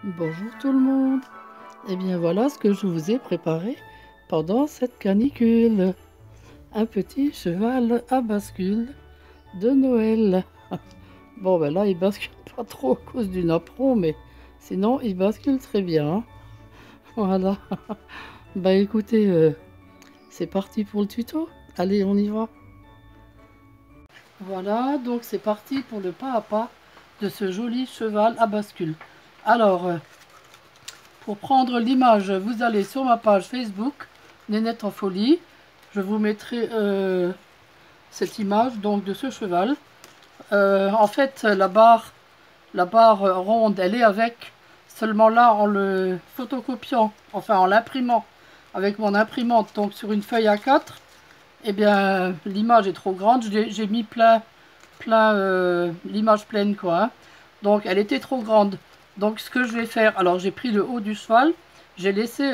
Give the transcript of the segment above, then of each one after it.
Bonjour tout le monde. Et bien voilà ce que je vous ai préparé pendant cette canicule. Un petit cheval à bascule de Noël. Bon ben là il bascule pas trop à cause du napperon, mais sinon il bascule très bien. Voilà. Bah écoutez, c'est parti pour le tuto. Allez, on y va. Voilà, donc c'est parti pour le pas à pas de ce joli cheval à bascule. Alors, pour prendre l'image, vous allez sur ma page Facebook, Nénette en folie. Je vous mettrai cette image donc de ce cheval. En fait, la barre ronde, elle est avec. Seulement là, en le photocopiant, enfin en l'imprimant avec mon imprimante, donc sur une feuille A4, eh bien l'image est trop grande. J'ai mis l'image pleine quoi. Hein. Donc elle était trop grande. Donc ce que je vais faire, alors j'ai pris le haut du cheval, j'ai laissé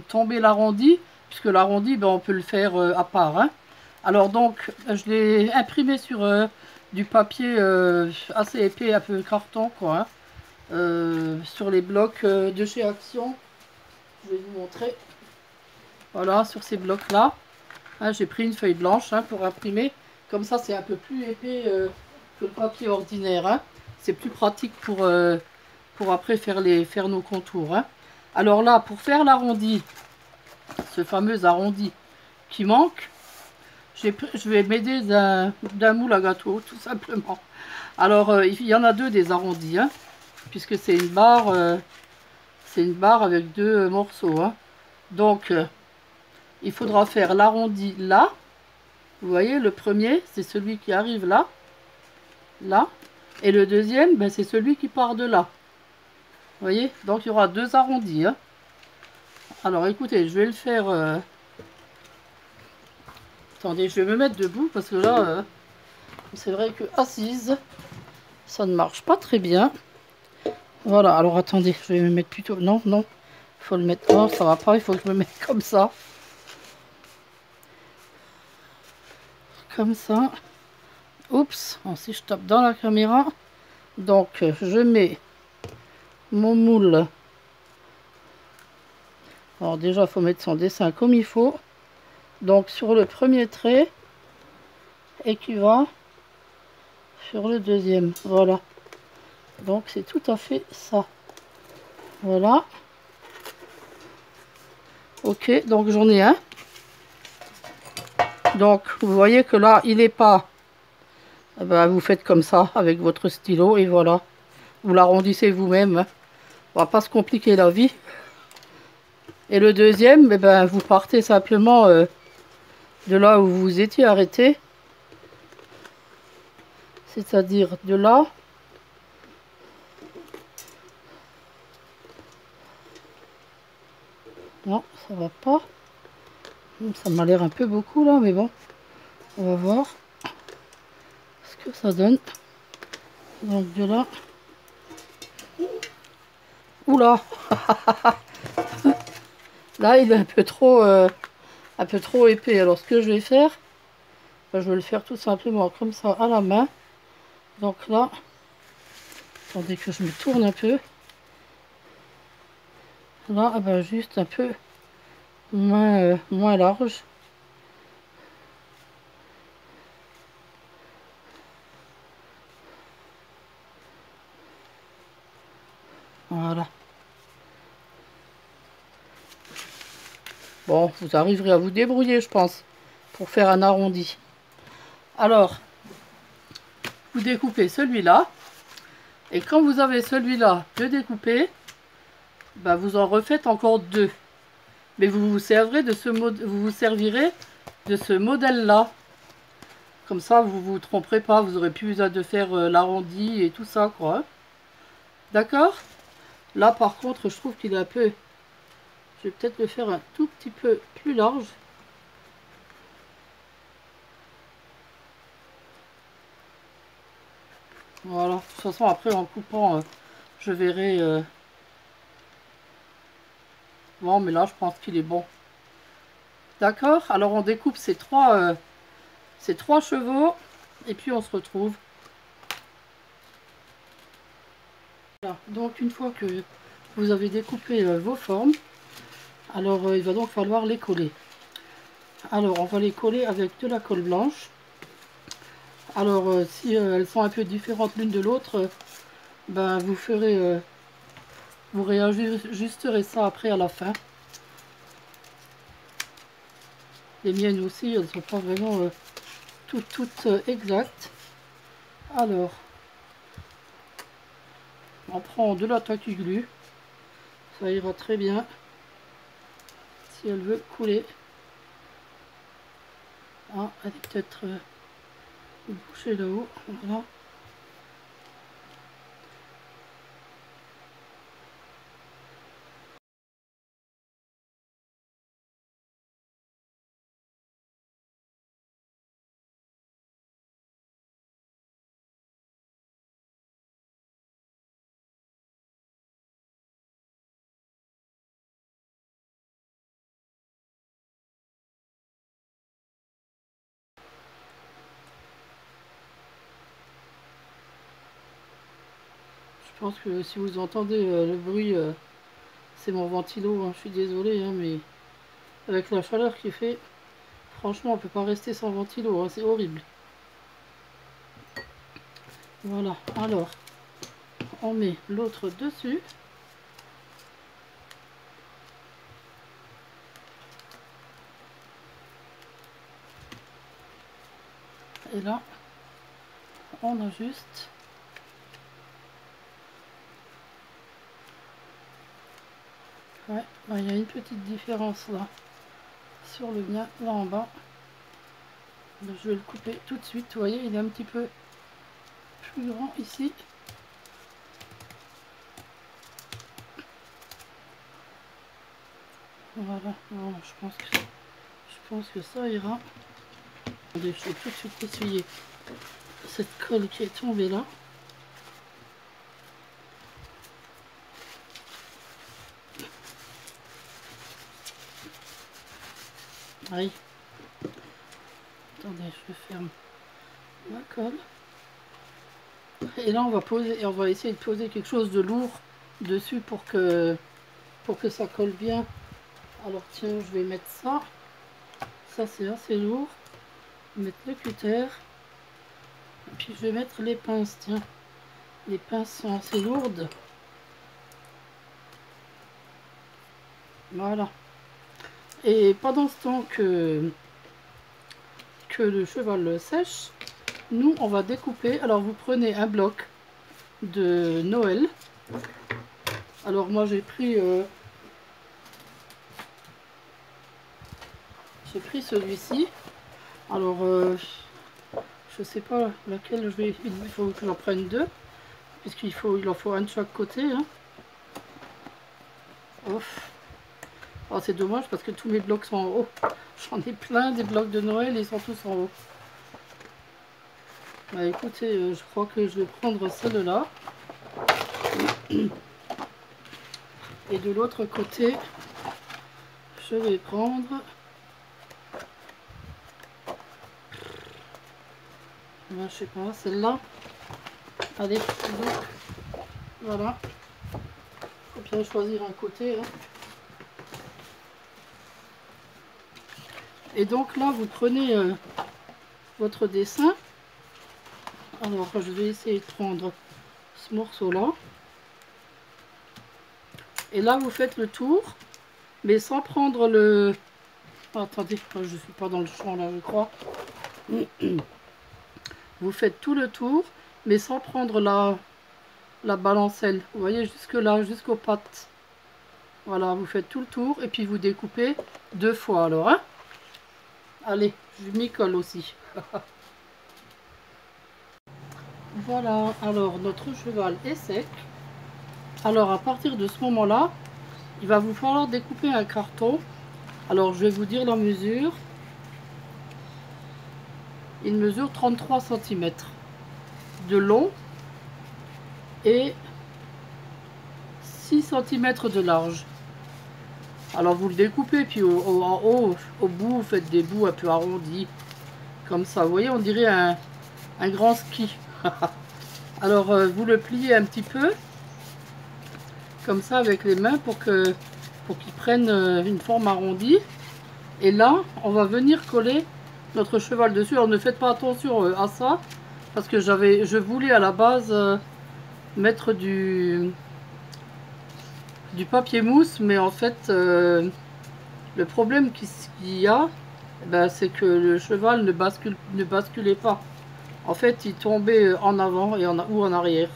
tomber l'arrondi, puisque l'arrondi ben, on peut le faire à part. Hein. Alors donc je l'ai imprimé sur du papier assez épais, un peu carton quoi. Hein, sur les blocs de chez Action. Je vais vous montrer. Voilà, sur ces blocs là. Hein, j'ai pris une feuille blanche hein, pour imprimer. Comme ça c'est un peu plus épais que le papier ordinaire. Hein. C'est plus pratique pour après faire nos contours. Hein. Alors là, pour faire l'arrondi, ce fameux arrondi qui manque, je vais m'aider d'un moule à gâteau, tout simplement. Alors, il y en a deux des arrondis, hein, puisque c'est une barre avec deux morceaux. Hein. Donc, il faudra faire l'arrondi là. Vous voyez, le premier, c'est celui qui arrive là. Là. Et le deuxième, ben, c'est celui qui part de là. Vous voyez, donc il y aura deux arrondis. Hein. Alors écoutez, je vais le faire. Attendez, je vais me mettre debout parce que là, c'est vrai que assise, ça ne marche pas très bien. Voilà, alors attendez, je vais me mettre plutôt. Non, non, il faut le mettre. Non, ça va pas, il faut que je me mette comme ça. Comme ça. Oups, si je tape dans la caméra. Donc, je mets mon moule. Alors déjà, il faut mettre son dessin comme il faut. Donc, sur le premier trait, et qui va sur le deuxième. Voilà. Donc, c'est tout à fait ça. Voilà. Ok, donc j'en ai un. Donc, vous voyez que là, il n'est pas... Eh ben, vous faites comme ça, avec votre stylo, et voilà. Vous l'arrondissez vous-même. Hein. On va pas se compliquer la vie. Et le deuxième, eh ben, vous partez simplement de là où vous étiez arrêté. C'est-à-dire de là. Non, ça va pas. Ça m'a l'air un peu beaucoup là, mais bon. On va voir ce que ça donne. Donc de là. Oula. Là, il est un peu trop épais. Alors ce que je vais faire, ben, je vais le faire tout simplement comme ça à la main. Donc là, attendez que je me tourne un peu. Là, ben, juste un peu moins large. Voilà. Bon, vous arriverez à vous débrouiller, je pense, pour faire un arrondi. Alors, vous découpez celui-là. Et quand vous avez celui-là de découpé, ben vous en refaites encore deux. Mais vous vous servirez de ce modèle-là. Comme ça, vous vous tromperez pas. Vous n'aurez plus besoin de faire l'arrondi et tout ça, quoi. D'accord? Là, par contre, je trouve qu'il est un peu... Je vais peut-être le faire un tout petit peu plus large. Voilà. De toute façon, après, en coupant, je verrai... Bon, mais là, je pense qu'il est bon. D'accord? Alors, on découpe ces trois chevaux. Et puis, on se retrouve. Voilà. Donc, une fois que vous avez découpé vos formes. Alors il va donc falloir les coller. Alors on va les coller avec de la colle blanche. Alors si elles sont un peu différentes l'une de l'autre, ben vous ferez, vous réajusterez ça après à la fin. Les miennes aussi, elles ne sont pas vraiment toutes exactes. Alors, on prend de la tacky glue, ça ira très bien si elle veut couler. Ah, elle est peut-être bouchée là-haut, voilà. Je pense que si vous entendez le bruit, c'est mon ventilo, hein. Je suis désolée, hein, mais avec la chaleur qu'il fait, franchement on peut pas rester sans ventilo, hein, c'est horrible. Voilà, alors on met l'autre dessus. Et là, on ajuste. Ouais, il y a une petite différence là sur le mien, là en bas. Je vais le couper tout de suite. Vous voyez, il est un petit peu plus grand ici. Voilà, bon, je pense que ça ira. Je vais tout de suite essuyer cette colle qui est tombée là. Aïe. Attendez, je ferme la colle. Et là, on va poser, et on va essayer de poser quelque chose de lourd dessus pour que ça colle bien. Alors tiens, je vais mettre ça. Ça, c'est assez lourd. Je vais mettre le cutter. Et puis je vais mettre les pinces, tiens. Les pinces sont assez lourdes. Voilà. Et pendant ce temps que le cheval sèche, nous on va découper. Alors vous prenez un bloc de Noël. Alors moi j'ai pris celui-ci. Alors je sais pas laquelle je vais. Il faut que j'en prenne deux, puisqu'il en faut un de chaque côté. Hein. Ouf. Oh, c'est dommage parce que tous mes blocs sont en haut. J'en ai plein des blocs de Noël, ils sont tous en haut. Bah écoutez, je crois que je vais prendre celle-là. Et de l'autre côté, je vais prendre... je sais pas, celle-là. Allez, voilà. Faut bien choisir un côté. Hein. Et donc là, vous prenez votre dessin. Alors, je vais essayer de prendre ce morceau-là. Et là, vous faites le tour, mais sans prendre le... Oh, attendez, je ne suis pas dans le champ là, je crois. Vous faites tout le tour, mais sans prendre la balancelle. Vous voyez, jusque là, jusqu'aux pattes. Voilà, vous faites tout le tour, et puis vous découpez deux fois, alors, hein. Allez, je m'y colle aussi. Voilà, alors notre cheval est sec. Alors à partir de ce moment-là, il va vous falloir découper un carton. Alors je vais vous dire la mesure. Il mesure 33 cm de long et 6 cm de large. Alors vous le découpez, puis en haut, au bout, vous faites des bouts un peu arrondis. Comme ça, vous voyez, on dirait un grand ski. Alors vous le pliez un petit peu. comme ça avec les mains pour qu'ils prennent une forme arrondie. Et là, on va venir coller notre cheval dessus. Alors ne faites pas attention à ça, parce que je voulais à la base mettre du papier mousse, mais en fait, le problème qu'il y a, ben, c'est que le cheval ne basculait pas. En fait, il tombait en avant ou en arrière.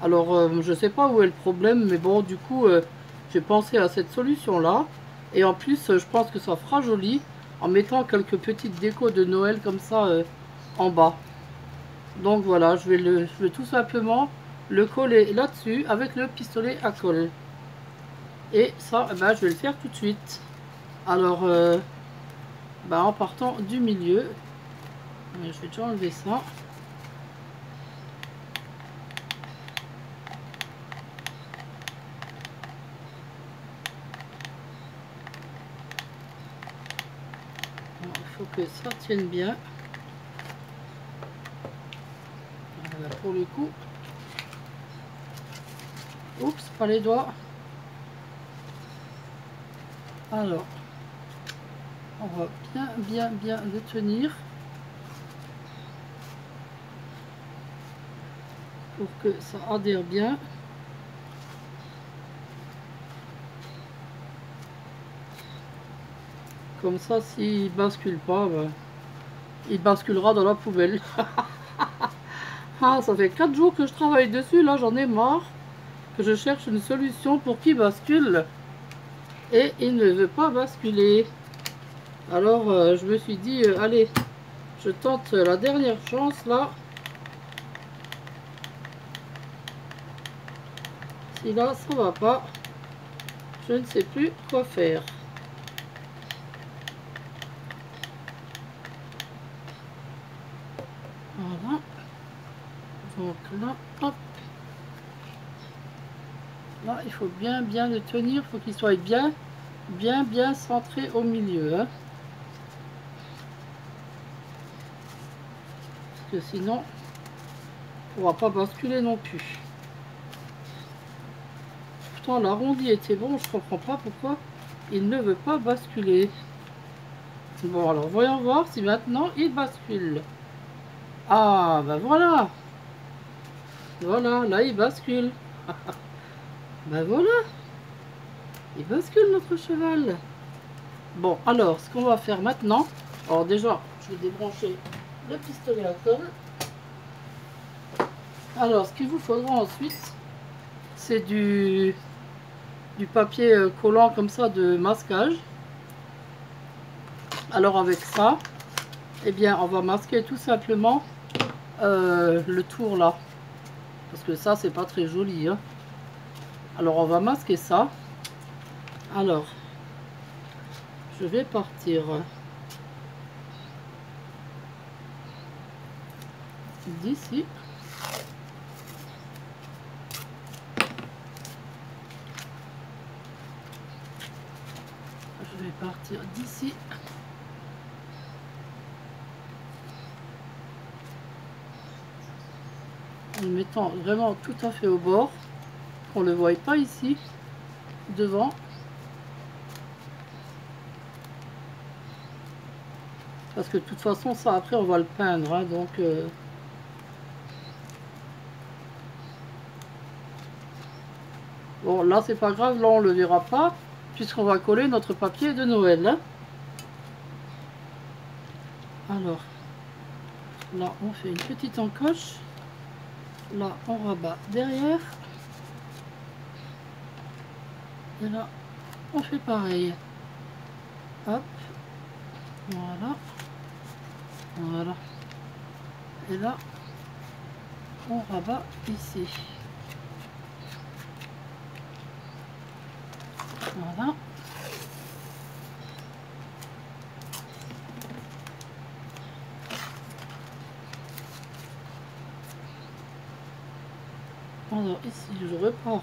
Alors, je sais pas où est le problème, mais bon, du coup, j'ai pensé à cette solution-là. Et en plus, je pense que ça fera joli en mettant quelques petites décos de Noël comme ça en bas. Donc voilà, je vais tout simplement le coller là-dessus avec le pistolet à colle. Et ça, ben, je vais le faire tout de suite. Alors, ben, en partant du milieu, je vais déjà enlever ça. Il faut que ça tienne bien. Voilà, pour le coup. Oups, pas les doigts. Alors, on va bien le tenir pour que ça adhère bien. Comme ça, s'il bascule pas, ben, il basculera dans la poubelle. Ah, ça fait 4 jours que je travaille dessus, là j'en ai marre, que je cherche une solution pour qu'il bascule. Et il ne veut pas basculer. Alors je me suis dit, allez, je tente la dernière chance là. Si là ça va pas, je ne sais plus quoi faire. Voilà. Donc là, hop. Là, il faut bien le tenir, il faut qu'il soit bien centré au milieu. Hein. Parce que sinon, on ne pourra pas basculer non plus. Pourtant, l'arrondi était bon, je comprends pas pourquoi il ne veut pas basculer. Bon, alors, voyons voir si maintenant il bascule. Ah, ben voilà. Voilà, là, il bascule. Ben voilà. Il bascule, notre cheval. Bon, alors, ce qu'on va faire maintenant... Alors déjà, je vais débrancher le pistolet à colle. Alors, ce qu'il vous faudra ensuite, c'est du papier collant comme ça de masquage. Alors avec ça, eh bien, on va masquer tout simplement le tour là. Parce que ça, c'est pas très joli. Hein. Alors, on va masquer ça. Alors, je vais partir d'ici. Je vais partir d'ici. En le mettant vraiment tout à fait au bord. Qu'on ne le voie pas ici, devant. Parce que de toute façon, ça après on va le peindre. Hein, donc... Bon, là, c'est pas grave, là, on le verra pas, puisqu'on va coller notre papier de Noël. Hein. Alors, là, on fait une petite encoche. Là, on rabat derrière. Et là, on fait pareil. Hop. Voilà. Voilà. Et là, on rabat ici. Voilà. Alors ici, je repars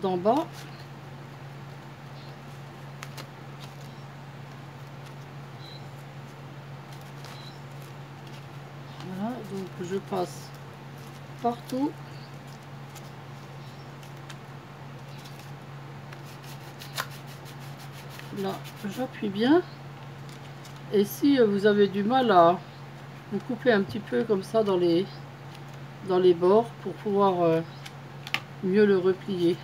d'en bas. Voilà, donc je passe partout. Là, j'appuie bien. Et si vous avez du mal à vous couper un petit peu comme ça dans les bords pour pouvoir mieux le replier.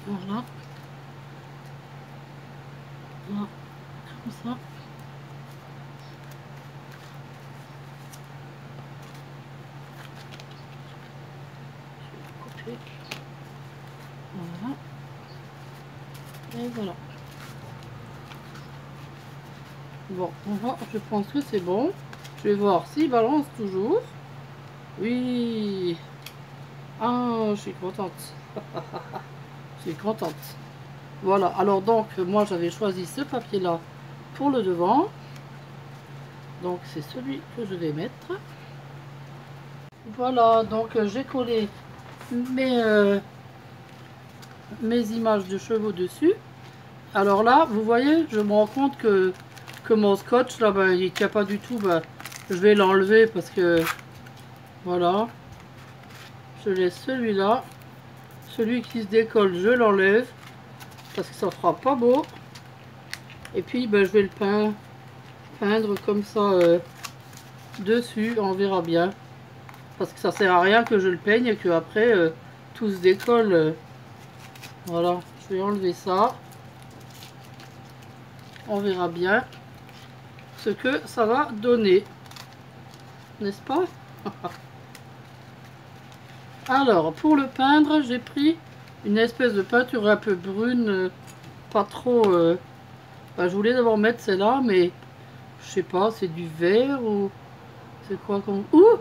Voilà. Là, comme ça. Je vais couper. Voilà. Et voilà. Bon, on va, je pense que c'est bon. Je vais voir s'il balance toujours. Oui. Ah, je suis contente. Je suis contente. Voilà, alors donc, moi j'avais choisi ce papier-là pour le devant. Donc c'est celui que je vais mettre. Voilà, donc j'ai collé mes images de chevaux dessus. Alors là, vous voyez, je me rends compte que mon scotch, là, ben, il ne tient pas du tout. Ben, je vais l'enlever parce que, voilà. Je laisse celui-là. Celui qui se décolle, je l'enlève. Parce que ça fera pas beau. Et puis, ben, je vais le peindre comme ça dessus. On verra bien. Parce que ça sert à rien que je le peigne et que après tout se décolle. Voilà, je vais enlever ça. On verra bien ce que ça va donner. N'est-ce pas? Alors, pour le peindre, j'ai pris une espèce de peinture un peu brune, pas trop... ben, je voulais d'abord mettre celle-là, mais je sais pas, c'est du vert ou... C'est quoi comme... Ouh!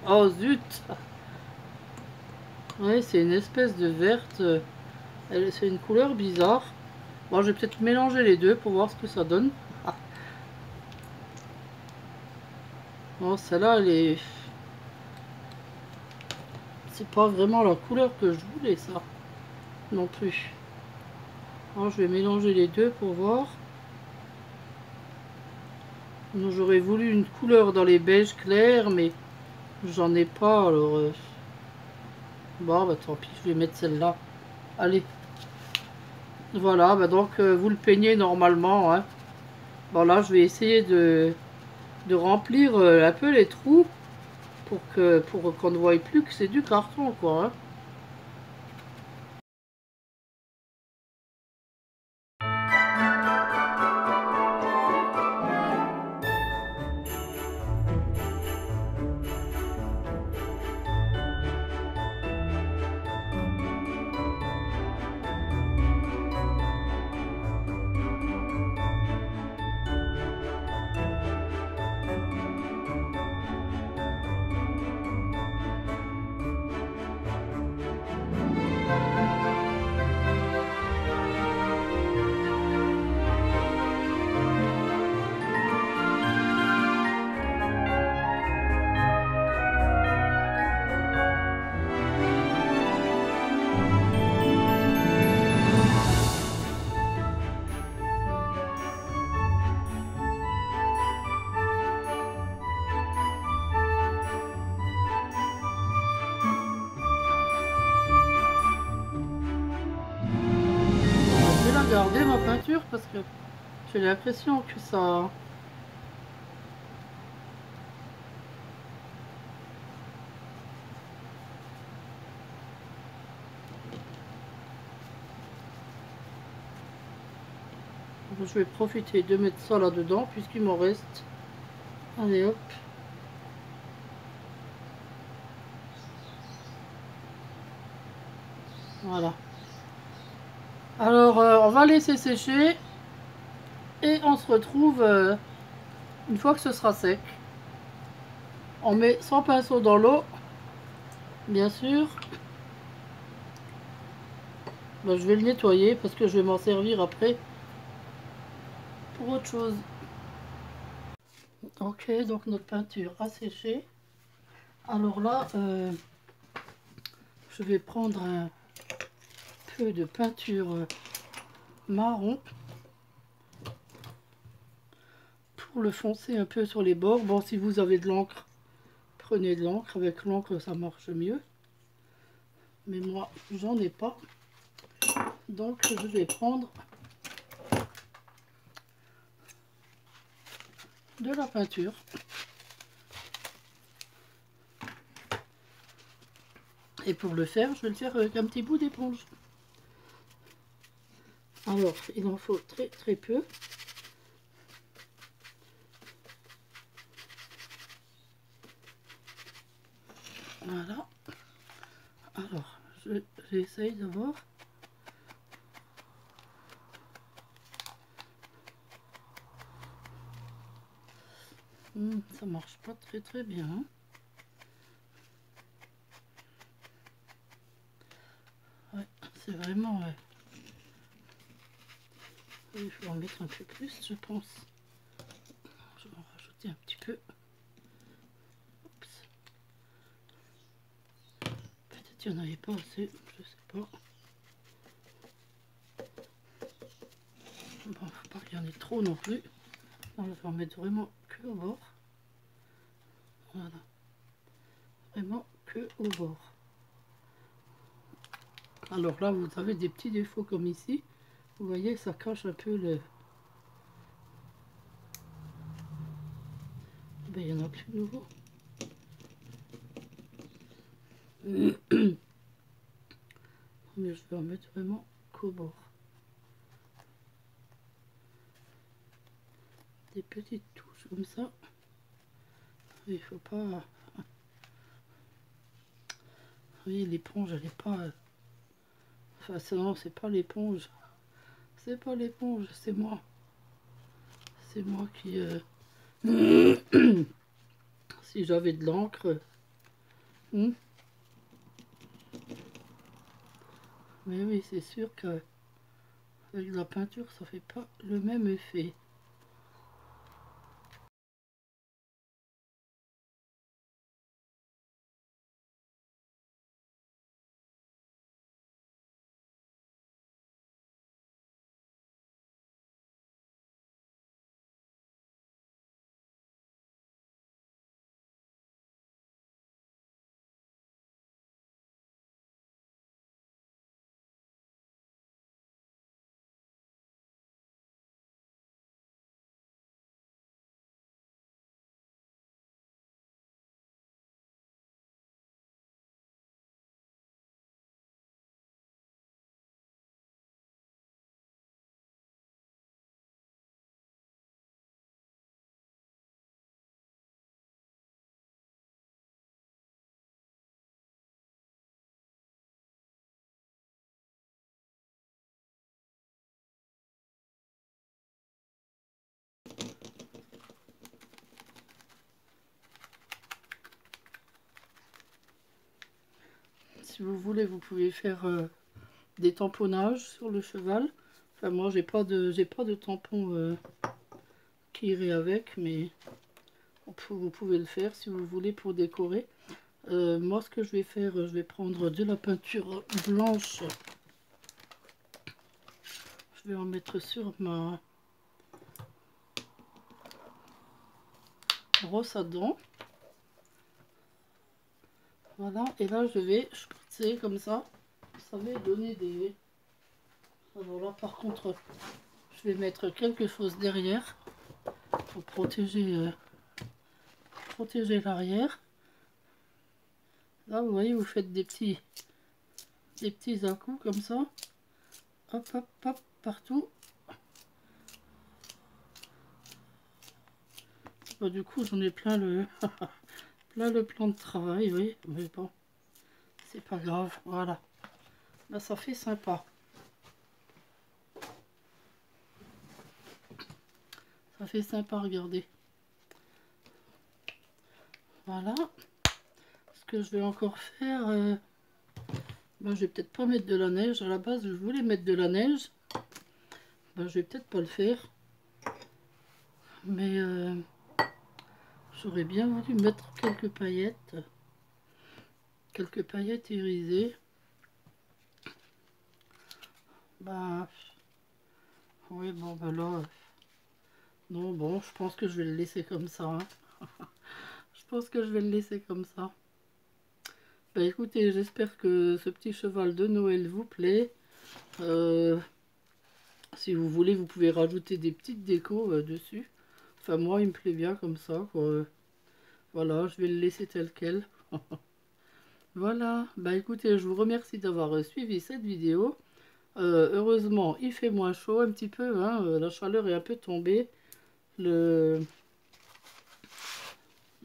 Oh zut! Ouais, c'est une espèce de verte. C'est une couleur bizarre. Bon, je vais peut-être mélanger les deux pour voir ce que ça donne. Bon, celle-là, elle est... C'est pas vraiment la couleur que je voulais, ça. Non plus. Alors, je vais mélanger les deux pour voir. J'aurais voulu une couleur dans les beiges clairs, mais j'en ai pas, alors... Bon, bah tant pis, je vais mettre celle-là. Allez. Voilà, bah donc vous le peignez normalement. Hein. Bon, là, je vais essayer de remplir un peu les trous pour qu'on ne voie plus que c'est du carton, quoi. Hein. garder ma peinture parce que j'ai l'impression que ça... Je vais profiter de mettre ça là-dedans puisqu'il m'en reste. Allez hop. Voilà. Alors on va laisser sécher et on se retrouve une fois que ce sera sec. On met son pinceau dans l'eau, bien sûr. Ben, je vais le nettoyer parce que je vais m'en servir après pour autre chose. Ok, donc notre peinture a séché. Alors là, je vais prendre un peu de peinture marron pour le foncer un peu sur les bords. Bon, si vous avez de l'encre, prenez de l'encre. Avec l'encre, ça marche mieux. Mais moi, j'en ai pas. Donc, je vais prendre de la peinture. Et pour le faire, je vais le faire avec un petit bout d'éponge. Alors, il en faut très très peu. Voilà. Alors, j'essaye d'abord. Ça marche pas très très bien. Ouais, c'est vraiment... il faut en mettre un peu plus, je pense. Je vais en rajouter un petit peu. Peut-être qu'il n'y en avait pas assez, je sais pas. Bon, faut pas qu'il y en ait trop non plus. On va en mettre vraiment que au bord. Voilà. Vraiment que au bord. Alors là, vous avez des petits défauts comme ici. Vous voyez, ça cache un peu le... Ben, il y en a plus de nouveau. Mais je vais en mettre vraiment qu'au bord. Des petites touches comme ça. Il faut pas... Vous voyez, l'éponge, elle est pas... Enfin, non, c'est pas l'éponge. C'est pas l'éponge, c'est moi. C'est moi qui... Si j'avais de l'encre... Mais oui, c'est sûr que avec la peinture, ça fait pas le même effet. Si vous voulez, vous pouvez faire des tamponnages sur le cheval. Enfin, moi, j'ai pas de tampon qui irait avec, mais vous pouvez le faire si vous voulez pour décorer. Moi, ce que je vais faire, je vais prendre de la peinture blanche. Je vais en mettre sur ma brosse à dents. Voilà, et là, je vais spritzer comme ça. Ça va donner des... Alors là, par contre, je vais mettre quelque chose derrière pour protéger l'arrière. Là, vous voyez, vous faites des petits à-coups comme ça. Hop, hop, hop, partout. Bah, du coup, j'en ai plein le, plein le plan de travail, oui. Mais bon, c'est pas grave, voilà. Là, ça fait sympa. Ça fait sympa, regardez. Voilà. Ce que je vais encore faire... ben, je vais peut-être pas mettre de la neige. À la base, je voulais mettre de la neige. Ben, je vais peut-être pas le faire. Mais j'aurais bien voulu mettre quelques paillettes. Quelques paillettes irisées. Ben, oui, bon, ben là... non, bon, je pense que je vais le laisser comme ça. Hein. Je pense que je vais le laisser comme ça. Ben, écoutez, j'espère que ce petit cheval de Noël vous plaît. Si vous voulez, vous pouvez rajouter des petites décos dessus. Enfin, moi, il me plaît bien comme ça, quoi. Voilà, je vais le laisser tel quel. Voilà, bah écoutez, je vous remercie d'avoir suivi cette vidéo. Heureusement, il fait moins chaud un petit peu, hein, la chaleur est un peu tombée. Il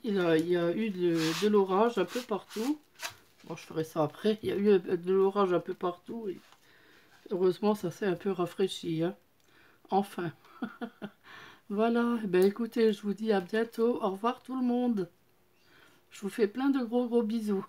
y a eu de l'orage un peu partout. Bon, je ferai ça après. Il y a eu de l'orage un peu partout. Et heureusement, ça s'est un peu rafraîchi. Hein. Enfin. Voilà, ben écoutez, je vous dis à bientôt. Au revoir tout le monde. Je vous fais plein de gros bisous.